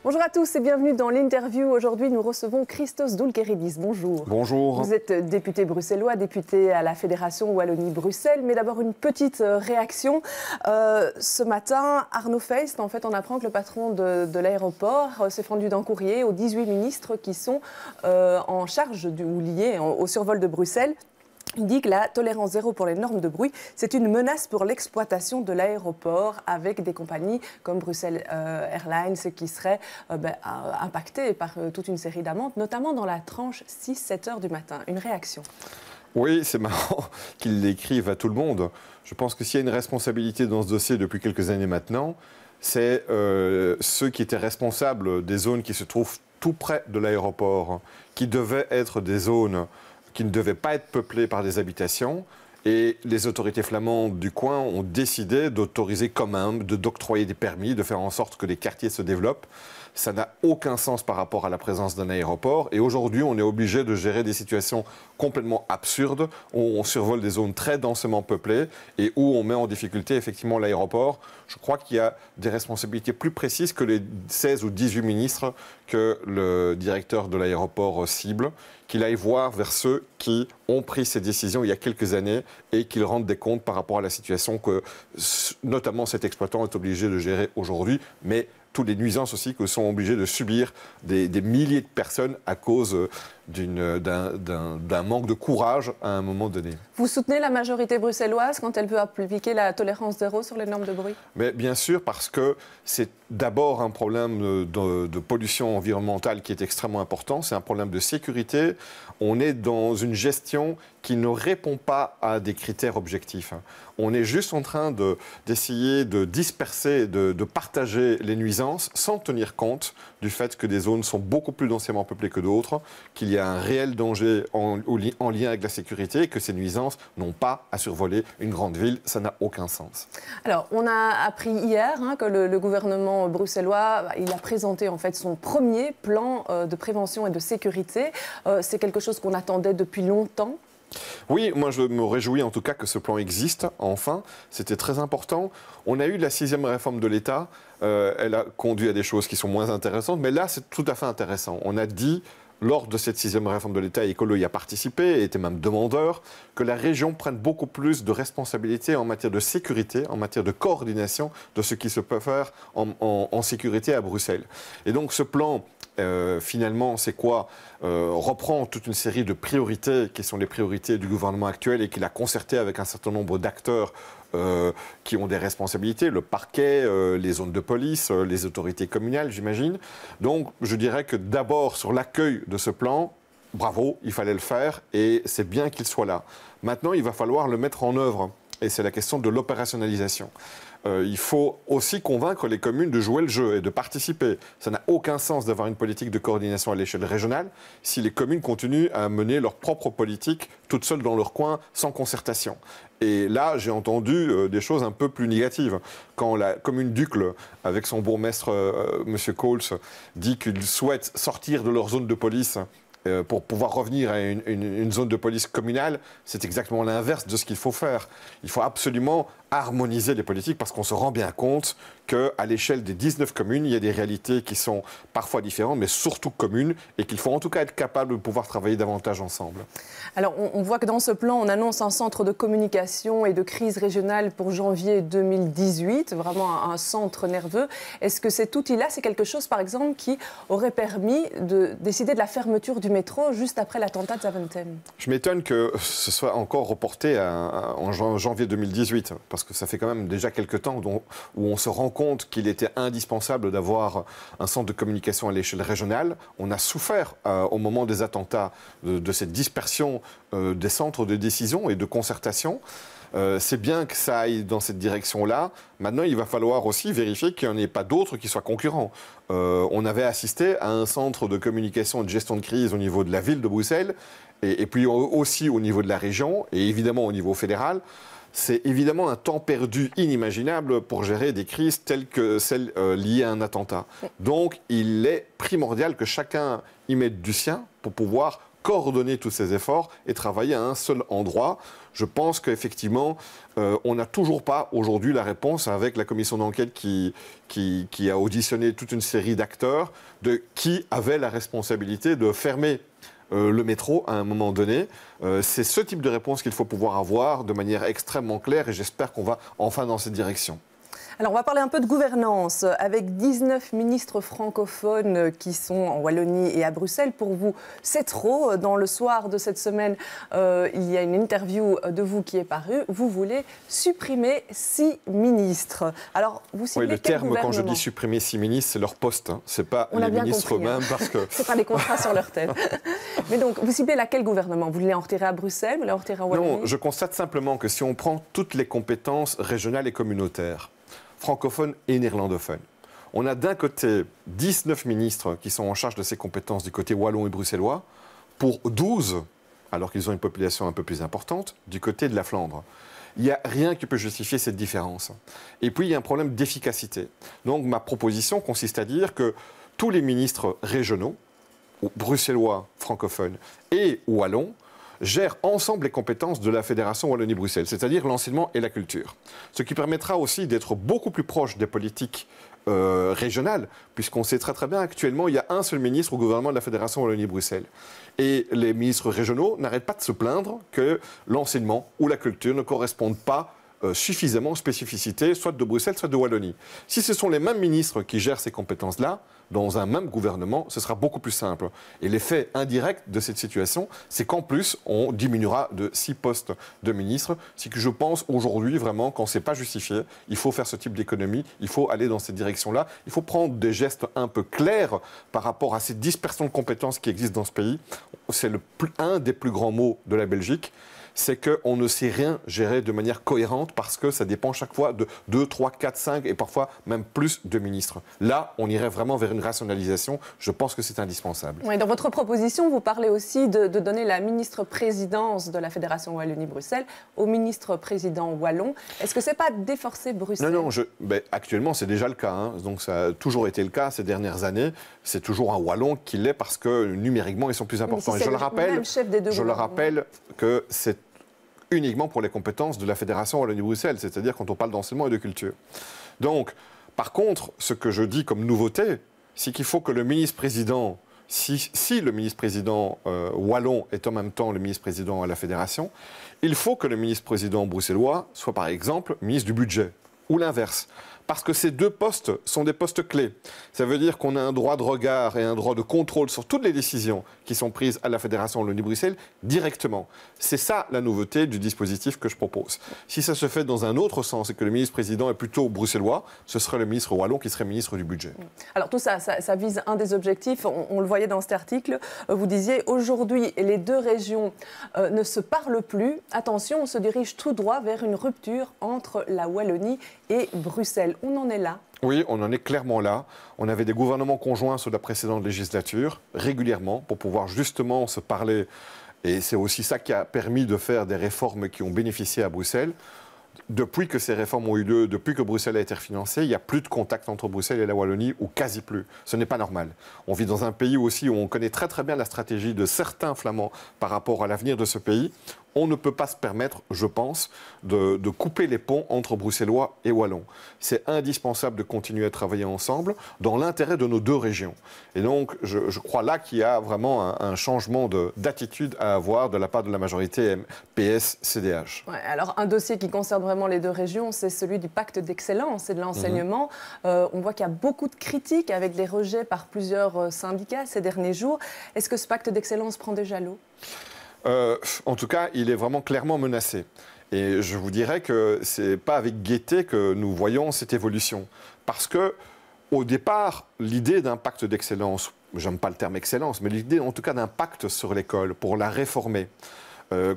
Bonjour à tous et bienvenue dans l'interview. Aujourd'hui, nous recevons Christos Doulkeridis. Bonjour. Bonjour. Vous êtes député bruxellois, député à la Fédération Wallonie-Bruxelles. Mais d'abord, une petite réaction. Ce matin, Arno Feist, en fait, on apprend que le patron de l'aéroport s'est fendu d'un courrier aux 18 ministres qui sont en charge ou liés au survol de Bruxelles. Il dit que la tolérance zéro pour les normes de bruit, c'est une menace pour l'exploitation de l'aéroport avec des compagnies comme Bruxelles Airlines qui seraient impactées par toute une série d'amendes, notamment dans la tranche 6-7 heures du matin. Une réaction? Oui, c'est marrant qu'ils l'écrivent à tout le monde. Je pense que s'il y a une responsabilité dans ce dossier depuis quelques années maintenant, c'est ceux qui étaient responsables des zones qui se trouvent tout près de l'aéroport, qui devaient être des zones qui ne devaient pas être peuplées par des habitations. Et les autorités flamandes du coin ont décidé d'autoriser quand même, d'octroyer des permis, de faire en sorte que les quartiers se développent. Ça n'a aucun sens par rapport à la présence d'un aéroport. Et aujourd'hui, on est obligé de gérer des situations complètement absurdes, où on survole des zones très densément peuplées et où on met en difficulté effectivement l'aéroport. Je crois qu'il y a des responsabilités plus précises que les 16 ou 18 ministres que le directeur de l'aéroport cible, qu'il aille voir vers ceux qui ont pris ces décisions il y a quelques années et qu'ils rendent des comptes par rapport à la situation que notamment cet exploitant est obligé de gérer aujourd'hui, mais toutes les nuisances aussi que sont obligées de subir des milliers de personnes à cause d'un manque de courage à un moment donné. Vous soutenez la majorité bruxelloise quand elle veut appliquer la tolérance zéro sur les normes de bruit? Mais bien sûr, parce que c'est d'abord un problème de pollution environnementale qui est extrêmement important, c'est un problème de sécurité. On est dans une gestion qui ne répond pas à des critères objectifs. On est juste en train d'essayer de disperser, de partager les nuisances sans tenir compte du fait que des zones sont beaucoup plus densément peuplées que d'autres, qu'il y a un réel danger en lien avec la sécurité et que ces nuisances n'ont pas à survoler une grande ville. Ça n'a aucun sens. Alors, on a appris hier que le gouvernement bruxellois, il a présenté en fait son premier plan de prévention et de sécurité. C'est quelque chose qu'on attendait depuis longtemps. Oui, moi je me réjouis en tout cas que ce plan existe, enfin. C'était très important. On a eu la 6e réforme de l'État. Elle a conduit à des choses qui sont moins intéressantes, mais là c'est tout à fait intéressant. On a dit, lors de cette 6e réforme de l'État, Écolo y a participé et était même demandeur, que la région prenne beaucoup plus de responsabilités en matière de sécurité, en matière de coordination de ce qui se peut faire en sécurité à Bruxelles. Et donc ce plan, finalement, c'est quoi? Reprend toute une série de priorités qui sont les priorités du gouvernement actuel et qu'il a concerté avec un certain nombre d'acteurs qui ont des responsabilités, le parquet, les zones de police, les autorités communales, j'imagine. Donc, je dirais que d'abord, sur l'accueil de ce plan, bravo, il fallait le faire et c'est bien qu'il soit là. Maintenant, il va falloir le mettre en œuvre et c'est la question de l'opérationnalisation. Il faut aussi convaincre les communes de jouer le jeu et de participer. Ça n'a aucun sens d'avoir une politique de coordination à l'échelle régionale si les communes continuent à mener leur propre politique toutes seules dans leur coin, sans concertation. Et là, j'ai entendu des choses un peu plus négatives. Quand la commune d'Uccle, avec son bourgmestre, M. Coles, dit qu'ils souhaitent sortir de leur zone de police pour pouvoir revenir à une zone de police communale, c'est exactement l'inverse de ce qu'il faut faire. Il faut absolument harmoniser les politiques parce qu'on se rend bien compte qu'à l'échelle des 19 communes, il y a des réalités qui sont parfois différentes, mais surtout communes, et qu'il faut en tout cas être capable de pouvoir travailler davantage ensemble. Alors, on voit que dans ce plan, on annonce un centre de communication et de crise régionale pour janvier 2018, vraiment un centre nerveux. Est-ce que cet outil-là, c'est quelque chose, par exemple, qui aurait permis de décider de la fermeture du métro juste après l'attentat de Zaventem? Je m'étonne que ce soit encore reporté en janvier 2018, parce que ça fait quand même déjà quelques temps où on se rend compte qu'il était indispensable d'avoir un centre de communication à l'échelle régionale. On a souffert au moment des attentats de cette dispersion des centres de décision et de concertation. C'est bien que ça aille dans cette direction-là. Maintenant, il va falloir aussi vérifier qu'il n'y en ait pas d'autres qui soient concurrents. On avait assisté à un centre de communication et de gestion de crise au niveau de la ville de Bruxelles, et puis aussi au niveau de la région, et évidemment au niveau fédéral. C'est évidemment un temps perdu inimaginable pour gérer des crises telles que celles liées à un attentat. Donc, il est primordial que chacun y mette du sien pour pouvoir coordonner tous ces efforts et travailler à un seul endroit. Je pense qu'effectivement, on n'a toujours pas aujourd'hui la réponse avec la commission d'enquête qui a auditionné toute une série d'acteurs de qui avait la responsabilité de fermer le métro à un moment donné. C'est ce type de réponse qu'il faut pouvoir avoir de manière extrêmement claire et j'espère qu'on va enfin dans cette direction. Alors, on va parler un peu de gouvernance. Avec 19 ministres francophones qui sont en Wallonie et à Bruxelles, pour vous, c'est trop. Dans le soir de cette semaine, il y a une interview de vous qui est parue. Vous voulez supprimer 6 ministres. Alors, vous ciblez le terme, quand je dis supprimer 6 ministres, c'est leur poste. Hein. Ce n'est pas les ministres eux-mêmes. Parce que... Ce n'est pas des contrats sur leur tête. Mais donc, vous ciblez laquelle gouvernement? Vous voulez en retirer à Bruxelles? Vous voulez en retirer à Wallonie? Non, je constate simplement que si on prend toutes les compétences régionales et communautaires, francophones et néerlandophones. On a d'un côté 19 ministres qui sont en charge de ces compétences du côté wallon et bruxellois, pour 12, alors qu'ils ont une population un peu plus importante, du côté de la Flandre. Il n'y a rien qui peut justifier cette différence. Et puis, il y a un problème d'efficacité. Donc, ma proposition consiste à dire que tous les ministres régionaux, bruxellois, francophones et wallons, gèrent ensemble les compétences de la Fédération Wallonie-Bruxelles, c'est-à-dire l'enseignement et la culture. Ce qui permettra aussi d'être beaucoup plus proche des politiques régionales, puisqu'on sait très très bien actuellement, il y a un seul ministre au gouvernement de la Fédération Wallonie-Bruxelles. Et les ministres régionaux n'arrêtent pas de se plaindre que l'enseignement ou la culture ne correspondent pas suffisamment aux spécificités, soit de Bruxelles, soit de Wallonie. Si ce sont les mêmes ministres qui gèrent ces compétences-là, dans un même gouvernement, ce sera beaucoup plus simple. Et l'effet indirect de cette situation, c'est qu'en plus, on diminuera de 6 postes de ministres. C'est que je pense aujourd'hui, vraiment, quand ce n'est pas justifié, il faut faire ce type d'économie, il faut aller dans cette direction-là, il faut prendre des gestes un peu clairs par rapport à cette dispersion de compétences qui existe dans ce pays. C'est un des plus grands maux de la Belgique. C'est qu'on ne sait rien gérer de manière cohérente parce que ça dépend chaque fois de 2, 3, 4, 5 et parfois même plus de ministres. Là, on irait vraiment vers une rationalisation. Je pense que c'est indispensable. Oui, dans votre proposition, vous parlez aussi de donner la ministre-présidence de la Fédération Wallonie-Bruxelles au ministre-président wallon. Est-ce que ce n'est pas déforcer Bruxelles? Non, actuellement, c'est déjà le cas. Hein. Donc, ça a toujours été le cas ces dernières années. C'est toujours un wallon qui l'est parce que numériquement, ils sont plus importants. Si et je le rappelle que c'est uniquement pour les compétences de la Fédération Wallonie-Bruxelles, c'est-à-dire quand on parle d'enseignement et de culture. Donc, par contre, ce que je dis comme nouveauté, c'est qu'il faut que le ministre-président, si le ministre-président wallon est en même temps le ministre-président à la Fédération, il faut que le ministre-président bruxellois soit par exemple ministre du budget, ou l'inverse. Parce que ces 2 postes sont des postes clés. Ça veut dire qu'on a un droit de regard et un droit de contrôle sur toutes les décisions qui sont prises à la Fédération Wallonie-Bruxelles directement. C'est ça la nouveauté du dispositif que je propose. Si ça se fait dans un autre sens et que le ministre-président est plutôt bruxellois, ce serait le ministre wallon qui serait ministre du budget. Alors tout ça, ça vise un des objectifs. On le voyait dans cet article. Vous disiez, aujourd'hui, les 2 régions ne se parlent plus. Attention, on se dirige tout droit vers une rupture entre la Wallonie et Bruxelles. On en est là? Oui, on en est clairement là. On avait des gouvernements conjoints sous la précédente législature, régulièrement, pour pouvoir justement se parler. Et c'est aussi ça qui a permis de faire des réformes qui ont bénéficié à Bruxelles. Depuis que ces réformes ont eu lieu, depuis que Bruxelles a été refinancée, il n'y a plus de contact entre Bruxelles et la Wallonie, ou quasi plus. Ce n'est pas normal. On vit dans un pays aussi où on connaît très très bien la stratégie de certains Flamands par rapport à l'avenir de ce pays. On ne peut pas se permettre, je pense, de couper les ponts entre Bruxellois et Wallons. C'est indispensable de continuer à travailler ensemble dans l'intérêt de nos 2 régions. Et donc, je crois là qu'il y a vraiment un changement d'attitude à avoir de la part de la majorité PS-CDH. Ouais, alors, un dossier qui concerne vraiment les 2 régions, c'est celui du pacte d'excellence et de l'enseignement. On voit qu'il y a beaucoup de critiques avec des rejets par plusieurs syndicats ces derniers jours. Est-ce que ce pacte d'excellence prend déjà l'eau ? En tout cas, il est vraiment clairement menacé. Et je vous dirais que ce n'est pas avec gaieté que nous voyons cette évolution. Parce que, au départ, l'idée d'un pacte d'excellence, j'aime pas le terme excellence, mais l'idée en tout cas d'un pacte sur l'école pour la réformer,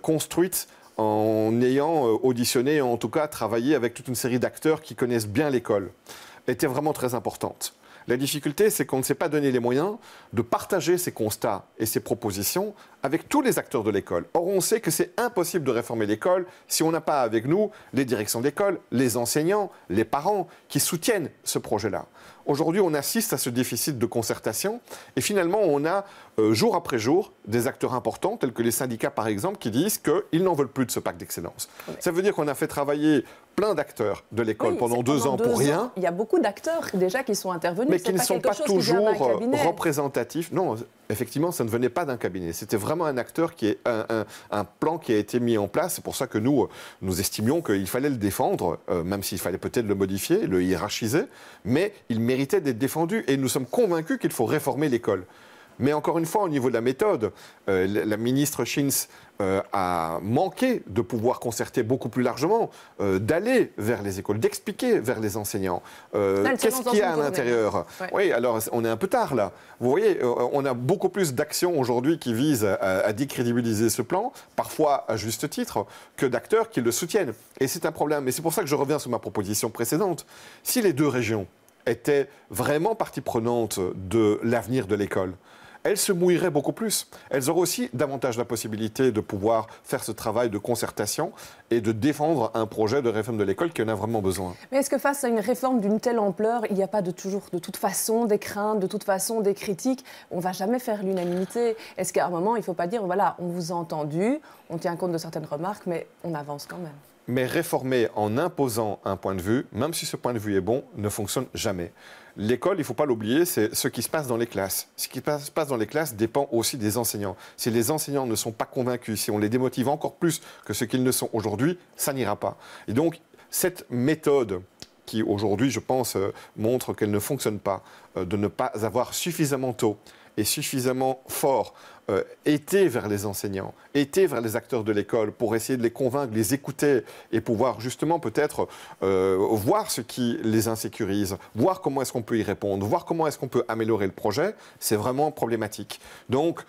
construite en ayant auditionné, en tout cas travaillé avec toute une série d'acteurs qui connaissent bien l'école, était vraiment très importante. La difficulté, c'est qu'on ne s'est pas donné les moyens de partager ces constats et ces propositions avec tous les acteurs de l'école. Or, on sait que c'est impossible de réformer l'école si on n'a pas avec nous les directions d'école, les enseignants, les parents qui soutiennent ce projet-là. Aujourd'hui, on assiste à ce déficit de concertation et finalement, on a jour après jour des acteurs importants, tels que les syndicats par exemple, qui disent qu'ils n'en veulent plus de ce pacte d'excellence. Oui. Ça veut dire qu'on a fait travailler plein d'acteurs de l'école pendant 2 ans pour rien. Il y a beaucoup d'acteurs déjà qui sont intervenus. Mais qui ne sont pas toujours représentatifs. Non, effectivement, ça ne venait pas d'un cabinet. C'était vraiment un acteur qui est un plan qui a été mis en place. C'est pour ça que nous estimions qu'il fallait le défendre, même s'il fallait peut-être le modifier, le hiérarchiser, mais il méritait d'être défendu. Et nous sommes convaincus qu'il faut réformer l'école. Mais encore une fois, au niveau de la méthode, la ministre Schins a manqué de pouvoir concerter beaucoup plus largement, d'aller vers les écoles, d'expliquer vers les enseignants qu'est-ce qu'il y a à l'intérieur. Ouais. Oui, alors on est un peu tard là. Vous voyez, on a beaucoup plus d'actions aujourd'hui qui visent à décrédibiliser ce plan, parfois à juste titre, que d'acteurs qui le soutiennent. Et c'est un problème. Et c'est pour ça que je reviens sur ma proposition précédente. Si les 2 régions étaient vraiment partie prenante de l'avenir de l'école, elles se mouilleraient beaucoup plus. Elles auraient aussi davantage la possibilité de pouvoir faire ce travail de concertation et de défendre un projet de réforme de l'école qui en a vraiment besoin. Mais est-ce que face à une réforme d'une telle ampleur, il n'y a pas de toute façon des craintes, de toute façon des critiques? On ne va jamais faire l'unanimité. Est-ce qu'à un moment, il ne faut pas dire, voilà, on vous a entendu, on tient compte de certaines remarques, mais on avance quand même? Mais réformer en imposant un point de vue, même si ce point de vue est bon, ne fonctionne jamais. L'école, il ne faut pas l'oublier, c'est ce qui se passe dans les classes. Ce qui se passe dans les classes dépend aussi des enseignants. Si les enseignants ne sont pas convaincus, si on les démotive encore plus que ce qu'ils ne sont aujourd'hui, ça n'ira pas. Et donc, cette méthode qui, aujourd'hui, je pense, montre qu'elle ne fonctionne pas, de ne pas avoir suffisamment tôt et suffisamment fort été vers les enseignants, été vers les acteurs de l'école pour essayer de les convaincre, les écouter et pouvoir justement peut-être voir ce qui les insécurise, voir comment est-ce qu'on peut y répondre, voir comment est-ce qu'on peut améliorer le projet, c'est vraiment problématique. Donc,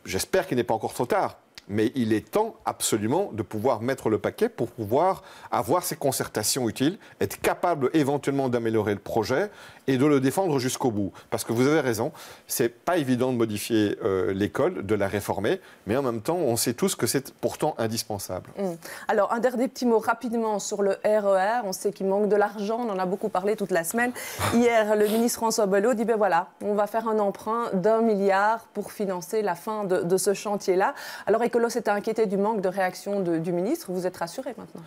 j'espère qu'il n'est pas encore trop tard. Mais il est temps absolument de pouvoir mettre le paquet pour pouvoir avoir ces concertations utiles, être capable éventuellement d'améliorer le projet et de le défendre jusqu'au bout. Parce que vous avez raison, c'est pas évident de modifier l'école, de la réformer, mais en même temps, on sait tous que c'est pourtant indispensable. Alors, un dernier petit mot rapidement sur le RER. On sait qu'il manque de l'argent, on en a beaucoup parlé toute la semaine. Hier, le ministre François Bayrou dit, ben voilà, on va faire un emprunt d'1 milliard pour financer la fin de ce chantier-là. Alors, Écolo s'était inquiété du manque de réaction du ministre. Vous êtes rassuré maintenant?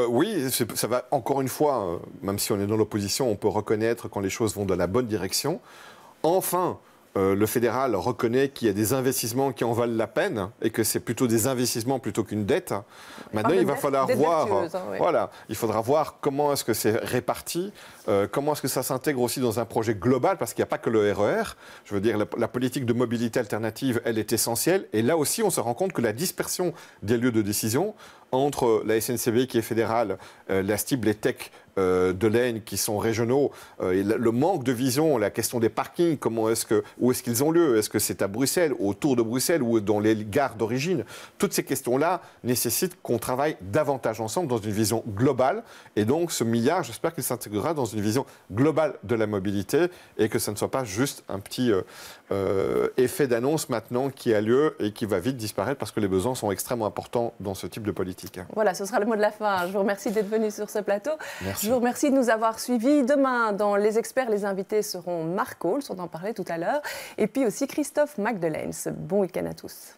Oui, ça va encore une fois, même si on est dans l'opposition, on peut reconnaître quand les choses vont dans la bonne direction. Enfin, le fédéral reconnaît qu'il y a des investissements qui en valent la peine et que c'est plutôt des investissements plutôt qu'une dette. Maintenant, il va falloir voir, voilà, il faudra voir comment est-ce que c'est réparti, comment est-ce que ça s'intègre aussi dans un projet global, parce qu'il n'y a pas que le RER. Je veux dire, la politique de mobilité alternative, elle est essentielle. Et là aussi, on se rend compte que la dispersion des lieux de décision entre la SNCB qui est fédérale, la STIB, les TEC de l'Aisne qui sont régionaux, et le manque de vision, la question des parkings, où est-ce qu'ils ont lieu? Est-ce que c'est à Bruxelles, autour de Bruxelles ou dans les gares d'origine? Toutes ces questions-là nécessitent qu'on travaille davantage ensemble dans une vision globale. Et donc ce milliard, j'espère qu'il s'intégrera dans une vision globale de la mobilité et que ça ne soit pas juste un petit effet d'annonce maintenant qui a lieu et qui va vite disparaître parce que les besoins sont extrêmement importants dans ce type de politique. Voilà, ce sera le mot de la fin. Je vous remercie d'être venu sur ce plateau. Merci. Je vous remercie de nous avoir suivis. Demain, dans Les Experts, les invités seront Marc Ols, on en parlait tout à l'heure, et puis aussi Christophe Magdelaine. Bon week-end à tous.